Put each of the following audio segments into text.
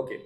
Okay.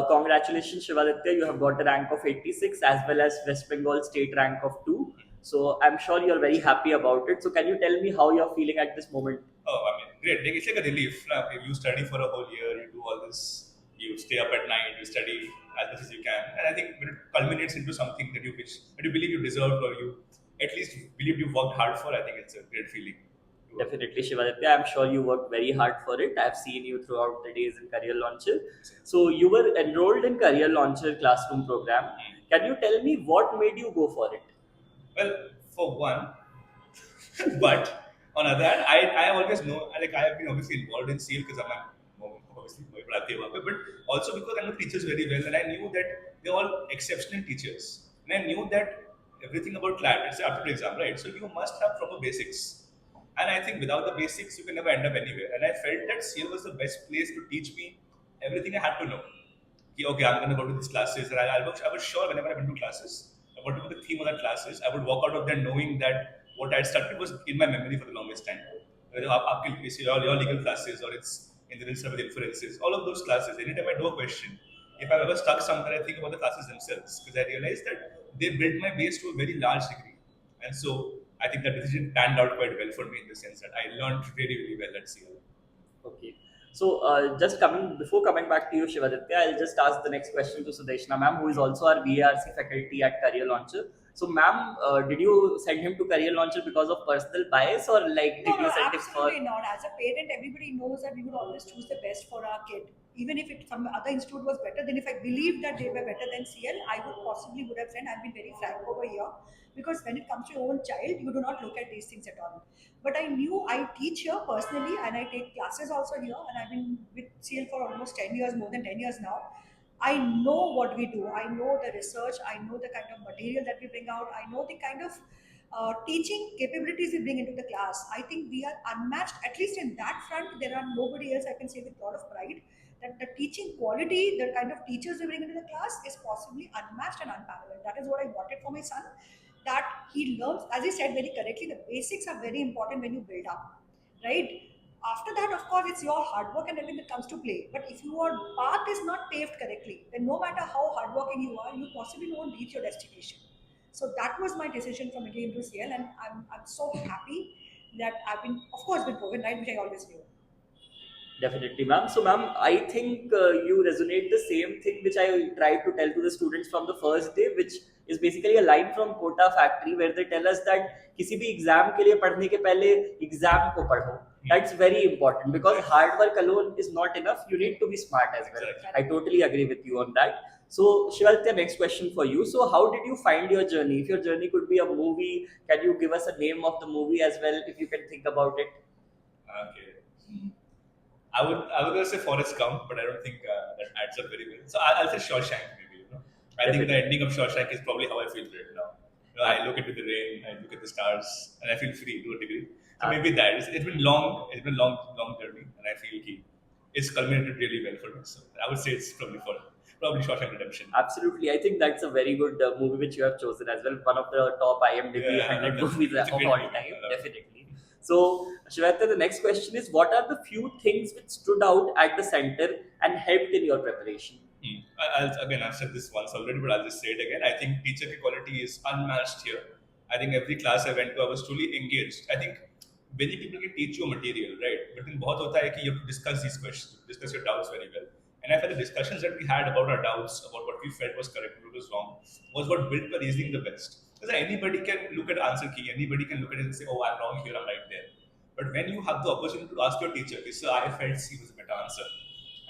Congratulations, Shivaditya. You have got a rank of 86 as well as West Bengal State Rank of 2. So I'm sure you're very happy about it. So can you tell me how you're feeling at this moment? Oh, I mean, great. Like, it's like a relief. If you study for a whole year, you do all this, you stay up at night, you study as much as you can, and I think when it culminates into something that you believe you deserved or you at least believe you worked hard for, I think it's a great feeling. Definitely, Shivaditya. I'm sure you worked very hard for it. I've seen you throughout the days in Career Launcher. So you were enrolled in Career Launcher classroom program. Can you tell me what made you go for it? Well, for one, but on other hand, I always know, like I have been obviously involved in SEAL because I'm obviously पढ़ाते वहाँ पे, but also because I know teachers very well, and I knew that they're all exceptional teachers, and I knew that everything about CLAT, it's an aptitude exam, right? So you must have proper basics, and I think without the basics, you can never end up anywhere. And I felt that SEAL was the best place to teach me everything I had to know. Okay, I'm going to go to these classes. And I was sure whenever I went to classes, whatever the theme of that class is, I would walk out of there knowing that what I had studied was in my memory for the longest time. Whether your legal classes or it's in the with inferences, all of those classes, anytime I do a question, if I've ever stuck somewhere, I think about the classes themselves because I realized that they built my base to a very large degree. And so I think that decision panned out quite well for me in the sense that I learned really, really well at CL. Okay. So, just coming before coming back to you, Shivaditya, I'll just ask the next question to Sudeshna ma'am, who is also our VRC faculty at Career Launcher. So, ma'am, did you send him to Career Launcher because of personal bias, or like No, did no, you send him for? absolutely not. As a parent, everybody knows that we would always choose the best for our kid. Even if some other institute was better, then if I believed that they were better than CL, I would have said. I've been very frank over here because when it comes to your own child, you do not look at these things at all. But I knew I teach here personally, and I take classes also here, and I've been with CL for almost 10 years, more than 10 years now. I know what we do. I know the research. I know the kind of material that we bring out. I know the kind of teaching capabilities we bring into the class. I think we are unmatched, at least in that front. There are nobody else I can say with a lot of pride that the teaching quality, the kind of teachers we bring into the class is possibly unmatched and unparalleled. That is what I wanted for my son. That he learns, as he said very correctly, the basics are very important when you build up, right? After that, of course, it's your hard work and everything that comes to play. But if your path is not paved correctly, then no matter how hardworking you are, you possibly won't reach your destination. So that was my decision from again to CL, and I'm so happy that I've been, of course, been proven right, which I always knew. Definitely, ma'am. So, ma'am, I think you resonate the same thing which I tried to tell to the students from the first day, which is basically a line from Kota Factory where they tell us that किसी भी exam के लिए पढ़ने के पहले exam को पढ़ो. That's very important because hard work alone is not enough. You need to be smart as well. Exactly. I totally agree with you on that. So, Shivaditya, next question for you. So, how did you find your journey? If your journey could be a movie, can you give us a name of the movie as well, if you can think about it? Okay. I was gonna say Forrest Gump, but I don't think that adds up very well. So I'll say Shawshank maybe. I think the ending of Shawshank is probably how I feel right now. I look into the rain, I look at the stars, and I feel free to a degree. So maybe that. It's been long. It's been a long journey, and I feel it's culminated really well for me. So I would say it's probably Shawshank Redemption. Absolutely. I think that's a very good movie which you have chosen as well. One of the top IMDb Yeah, I love 100 that. movies It's of a great all movie. time. I love it. Definitely. So, Shweta, the next question is what are the few things which stood out at the center and helped in your preparation? I've said this once already, but I'll just say it again. I think teacher quality is unmatched here. I think every class I went to, I was truly engaged. I think many people can teach you a material, right? But then बहुत होता है कि you have to discuss these questions, discuss your doubts very well. And I felt the discussions that we had about our doubts, about what we felt was correct, what was wrong, was what built my reasoning the best. Because anybody can look at answer key, anybody can look at it and say, oh, I'm wrong here, I'm right there. But when you have the opportunity to ask your teacher, sir, I felt C was a better answer,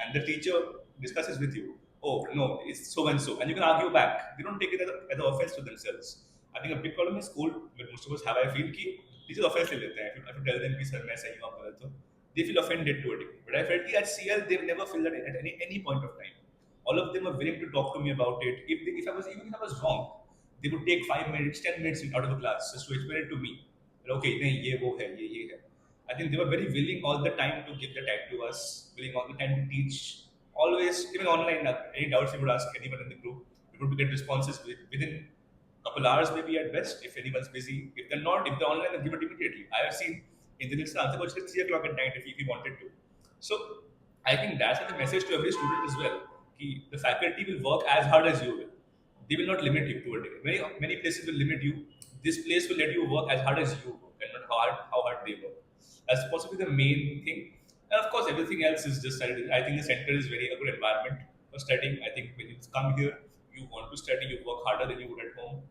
and the teacher discusses with you, oh no, it's so and you can argue back. They don't take it as an offense to themselves. I think a big problem in school, where most of us have, I feel, कि teachers offense ले लेते हैं. If you tell them कि sir मैं सही हूँ आप गलत हो, they feel offended to a degree. But I felt कि at CL they've never felt that at any point of time. All of them were willing to talk to me about it. If I was even if I was wrong, they would take 5 minutes, 10 minutes out of the class just to explain it to me. That, okay, नहीं ये वो है ये है. I think they were very willing all the time to give the time to us, willing all the time to teach. Always, even online, any doubts you would ask anyone in the group, we would get responses within a couple hours, maybe at best, if anyone's busy. If they're not, if they're online, then give it immediately. I have seen Indians answer questions at 3 o'clock at night if he wanted to. So I think that's the message to every student as well. The faculty will work as hard as you will. They will not limit you to a degree. Many places will limit you. This place will let you work as hard as you work and not how hard they work. That's possibly the main thing. And of course, everything else is just study. I think the center is very a good environment for studying. I think when you come here, you want to study, you work harder than you would at home.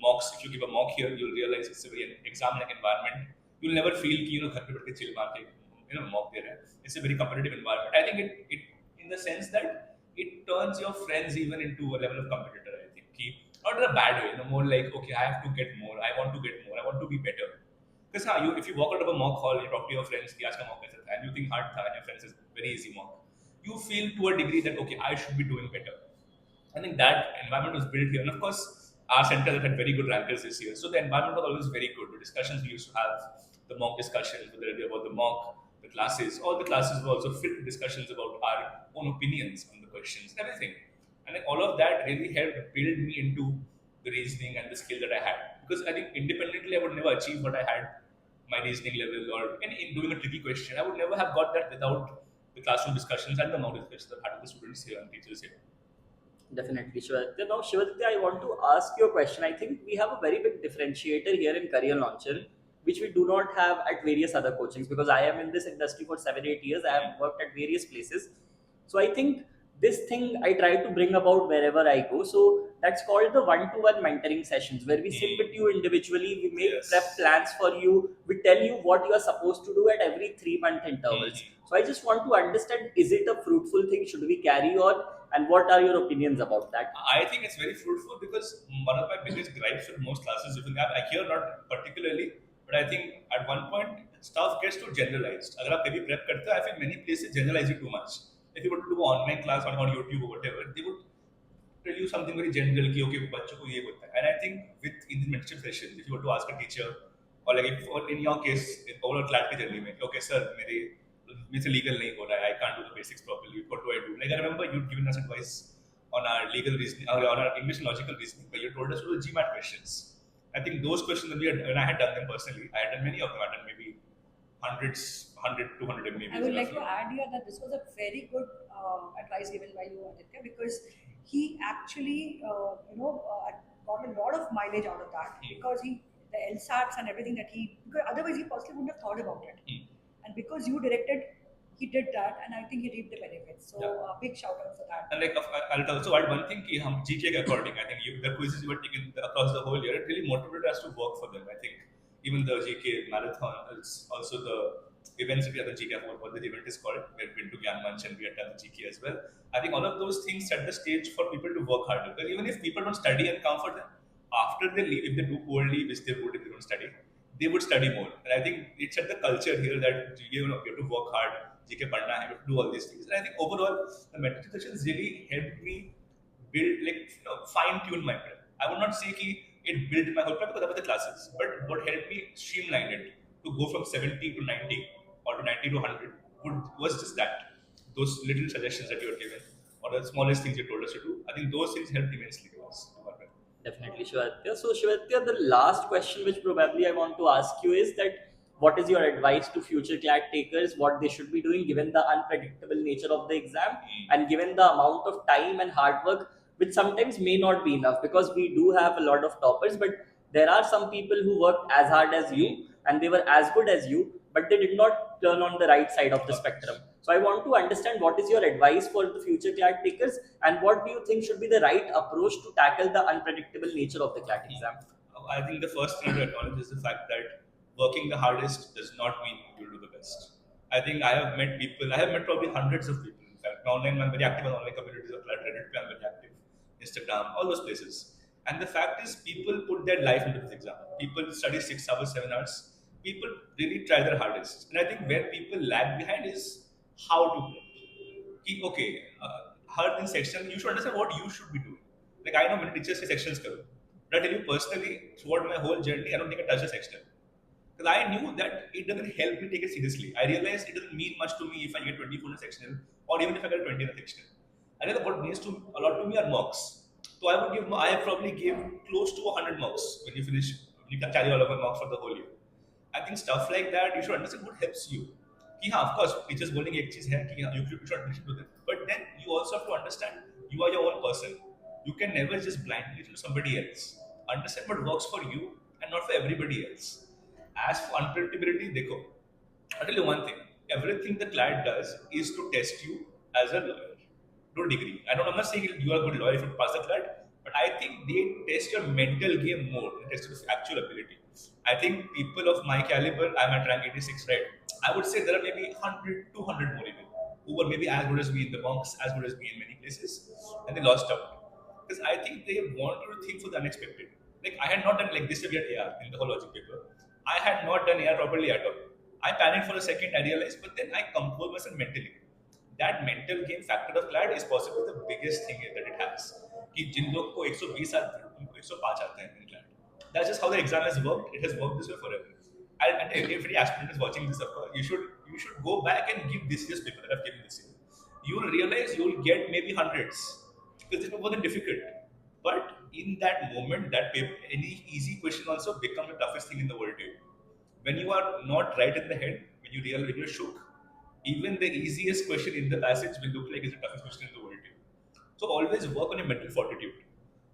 Mocks, if you give a mock here, you'll realize it's a very exam-like environment. You'll never feel घर पे बैठ के chill मार के mock दे रहा है. It's a very competitive environment. I think it in the sense that it turns your friends even into a level of competitor. I think not in a bad way, more like okay, I have to get more, I want to get more, I want to be better. Because if you walk out of a mock hall, you talk to your friends, कि आज का mock कैसा था, and you think hard था, and your friends is very easy mock, you feel to a degree that okay, I should be doing better. I think that environment was built here. And of course, our center had very good rankers this year. So the environment was always very good. The discussions we used to have, the mock discussions, whether it be about the mock, the classes, all the classes were also filled with discussions about our own opinions on the questions, everything. And like, all of that really helped build me into the reasoning and the skill that I had. Because I think independently I would never achieve what I had, my reasoning level, or in doing a tricky question. I would never have got that without the classroom discussions and the mock discussions that I had with the students here and teachers here. Definitely, Shivaditya. Now, Shivaditya, I want to ask you a question. I think we have a very big differentiator here in Career Launcher, which we do not have at various other coachings, because I am in this industry for 7, 8 years. I have worked at various places. So I think this thing I try to bring about wherever I go. So that's called the one-to-one mentoring sessions, where we sit with you individually, we make Yes. prep plans for you, we tell you what you are supposed to do at every 3 month intervals. So I just want to understand, is it a fruitful thing? Should we carry on? And what are your opinions about that? I think it's very fruitful because one of my biggest gripes with most classes, even I hear not particularly, but I think at one point stuff gets too generalized. अगर आप कभी prep करते हो, I feel many places generalize it too much. If you were to do an online class on YouTube or whatever, they would tell you something very general कि okay बच्चों को ये होता है. And I think with in the mentorship session, if you were to ask a teacher or like if, or in your case overall CLAT के journey में, okay sir मेरे से legal नहीं हो रहा है, I can't do the basics properly. What do I do? Like I remember you'd given us advice on our legal reasoning, or on our English and logical reasoning, where you told us to do GMAT questions. I think those questions when I had done them personally, I had done many of them. I had done maybe hundreds, 100, 200 maybe. I would like to add here that this was a very good advice given by you, Aditya, because he actually, got a lot of mileage out of that, because the LSATs and everything that because otherwise he possibly wouldn't have thought about it. And because you directed, he did that, and I think he reaped the benefits. So big shout out for that. And like I'll also add one thing, कि हम GK के according, I think the quizzes you were taking across the whole year, it really motivated us to work for them. I think even the GK marathon, also the events that we have the GK for, what the event is called, we had been to Gyan Manch and we had done the GK as well. I think all of those things set the stage for people to work harder. Because even if people don't study and come for them, after they leave, if they do poorly, which they would if they don't study, they would study more. And I think it set the culture here that you have to work hard, GK padna, you have to do all these things. And I think overall, the mentorship sessions really helped me build, fine tune my prep. I would not say that it built my whole prep because that was the classes, but what helped me streamline it to go from 70 to 90 or to 90 to 100 was just that. Those little suggestions that you were given or the smallest things you told us to do. I think those things helped immensely to us. Definitely, Shivaditya. So, Shivaditya, the last question which probably I want to ask you is that what is your advice to future CLAT takers, what they should be doing given the unpredictable nature of the exam and given the amount of time and hard work which sometimes may not be enough, because we do have a lot of toppers, but there are some people who worked as hard as you and they were as good as you, but they did not turn on the right side of the spectrum. So I want to understand what is your advice for the future CLAT takers, and what do you think should be the right approach to tackle the unpredictable nature of the CLAT exam? I think the first thing to acknowledge is the fact that working the hardest does not mean you'll do the best. I think I have met probably hundreds of people. In fact, online, I'm very active on online communities of CLAT, Reddit, I'm very active, Instagram, all those places. And the fact is, people put their life into this exam. People study 6 hours, 7 hours. People really try their hardest. And I think where people lag behind is how to prep. Okay, hard in section, you should understand what you should be doing. Like I know many teachers say sections karo. But I tell you personally, throughout my whole journey, I don't think I touched a section. Because I knew that it doesn't help me take it seriously. I realized it doesn't mean much to me if I get 24 in a sectional or even if I get 20 in a sectional. I know what means to a lot to me are mocks. So I probably give close to 100 mocks when you finish, you can carry all of my mocks for the whole year. I think stuff like that, you should understand what helps you. कि हाँ, of course teachers बोलेंगे एक चीज है कि हाँ, you should listen to them, but then you also have to understand you are your own person. You can never just blindly listen to somebody else. Understand what works for you and not for everybody else. As for unpredictability, देखो, I'll tell you one thing. Everything the client does is to test you as a lawyer. Don't agree. I'm not saying you are a good lawyer if you pass the client, but I think they test your mental game more than test your actual ability. I think people of my caliber, I'm at rank 86, right? I would say there are maybe 100, 200 more even, who were maybe as good as me in the monks, as good as me in many places, and they lost out. Because I think they wanted to think for the unexpected. Like I had not done like this to get AR in the whole logic paper. I had not done AR properly at all. I panicked for a second, I realized, but then I composed myself mentally. That mental game factor of CLAT is possibly the biggest thing that it has. कि जिन लोग को 120 आते हैं उनको 105 आते हैं in CLAT. That's just how the exam has worked. It has worked this way forever. And if any aspirant is watching this, of course, you should go back and give this year's paper that I've given this year. You'll realize you'll get maybe hundreds because it wasn't difficult. But in that moment, that paper, any easy question also becomes the toughest thing in the world to you. When you are not right in the head, when you're shook, even the easiest question in the passage will look like it's the toughest question in the world to you. So always work on your mental fortitude.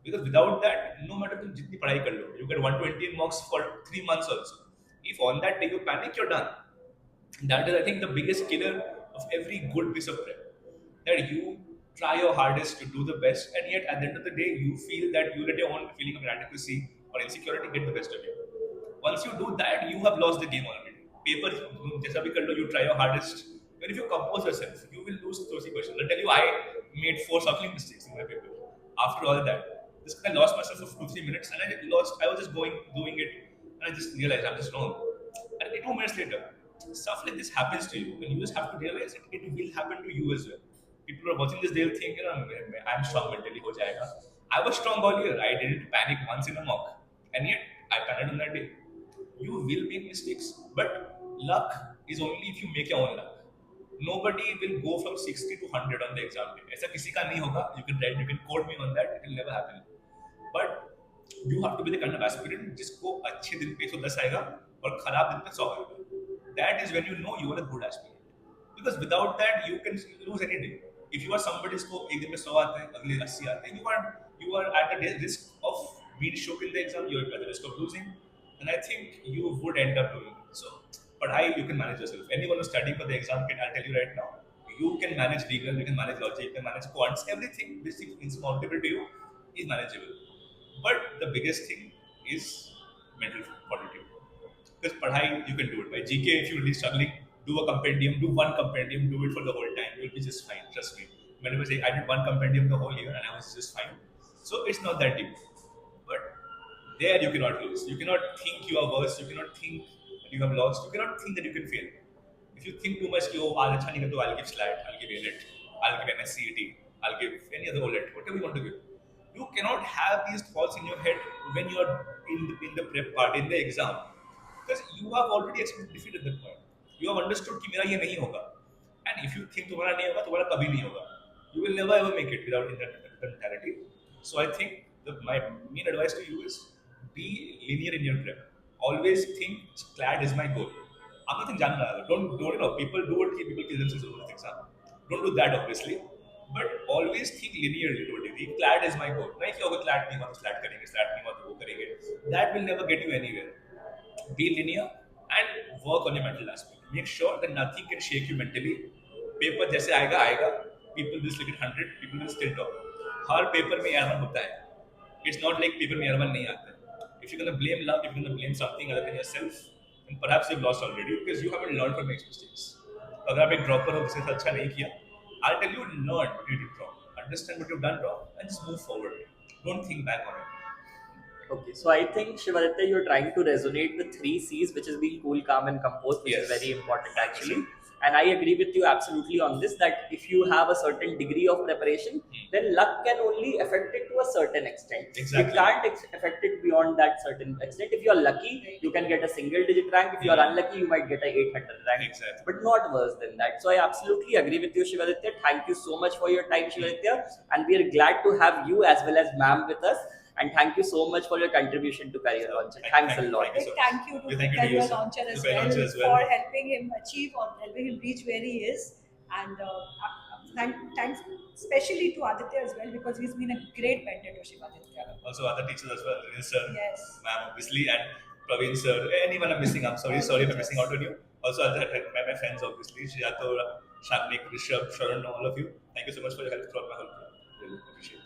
Because without that, no matter तुम जितनी पढ़ाई कर लो, you get 120 marks for 3 months also. If on that day you panic, you're done. That is, I think, the biggest killer of every good piece of prep. That you try your hardest to do the best, and yet at the end of the day, you feel that you let your own feeling of inadequacy or insecurity get the best of you. Once you do that, you have lost the game already. Paper, जैसा भी कर लो, you try your hardest. But if you compose yourself, you will lose those questions. I'll tell you, I made 4 suckling mistakes in my paper. After all that, this I lost myself for 2-3 minutes, and I was just doing it, and I just realized I'm just wrong. And 2 minutes later, stuff like this happens to you, and you just have to realize it will happen to you as well. People are watching this, they'll think, I'm strong mentally, ho jayega. I was strong earlier. I didn't panic once in a mock, and yet I panicked on that day. You will make mistakes, but luck is only if you make your own luck. Nobody will go from 60 to 100 on the exam day. ऐसा किसी का नहीं होगा. You can quote me on that. It will never happen. But you have to be the kind of aspirant जिसको अच्छे दिन पे 110 आएगा और खराब दिन पे 100 आएगा. That is when you know you are a good aspirant. Because without that, you can lose any day. If you are somebody जिसको एक दिन में 100 आते हैं, अगले 80 आते हैं, you are at the risk of being shook in the exam. You are at the risk of losing, and I think you would end up doing it. So, but you can manage yourself. Anyone who's studying for the exam, I'll tell you right now, you can manage legal, you can manage logic, you can manage quants. Everything which is insurmountable to you is manageable. But the biggest thing is mental fortitude. Because padhai, you can do it. By GK, if you're really struggling, do a compendium, do one compendium, do it for the whole time. You'll be just fine. Trust me. Whenever I say I did one compendium the whole year and I was just fine. So it's not that deep. But there you cannot lose. You cannot think you are worse. You cannot think that you have lost. You cannot think that you can fail. If you think too much, I'll give SLAT, I'll give ALET, I'll give MSCET, I'll give any other OLET, whatever you want to give. You cannot have these thoughts in your head when you are in the prep part, in the exam. Because you have already accepted defeat at that point. You have understood कि मेरा ये नहीं होगा. And if you think तुम्हारा नहीं होगा, तुम्हारा कभी नहीं होगा. You will never ever make it without that mentality. So I think my main advice to you is be linear in your prep. Always think CLAT is my goal. I'm nothing जानना है. Don't people do it. People kill themselves over this exam. Don't do that obviously. But always think linearly to a degree. CLAT is my goal. नहीं कि अगर CLAT नहीं हुआ तो SLAT करेंगे, SLAT नहीं हुआ तो वो करेंगे. That will never get you anywhere. Be linear and work on your mental aspect. Make sure that nothing can shake you mentally. Paper जैसे आएगा आएगा. People will still get 100. People will still top. Her paper में error होता है. It's not like paper में error नहीं आता है. If you're gonna blame luck, if you're gonna blame something other than yourself, then perhaps you've lost already because you haven't learned from your mistakes. अगर आप एक dropper हो जिसने अच्छा नहीं किया, I'll tell you, learn what you did wrong. Understand what you've done wrong and just move forward. Don't think back on it. Okay, so I think Shivaditya, you're trying to resonate the 3 C's, which is being cool, calm, and composed, which is Yes. very important actually. And I agree with you absolutely on this, that if you have a certain degree of preparation, then luck can only affect it to a certain extent. Exactly. It can't affect it beyond that certain extent. If you're lucky, you can get a single digit rank. If you're unlucky, you might get a 800 rank. Exactly. But not worse than that. So I absolutely agree with you, Shivaditya. Thank you so much for your time, Shivaditya. And we are glad to have you as well as ma'am with us. And thank you so much for your contribution to Career Launcher. Thanks a lot. Thank you so Thank you much. to Thank you to Career you, sir. Launcher To as Career well Launcher as for well. helping him achieve or helping him reach where he is. And thanks especially to Aditya as well, because he's been a great mentor to Shivaditya. Also other teachers as well, Rinil sir, Yes. ma'am obviously, and Praveen sir. Anyone I'm missing, I'm sorry for missing out on you. Also other my friends obviously, Shiato, Shamnik, Rishabh, Sharan, all of you. Thank you so much for your help throughout my whole career. Really appreciate it.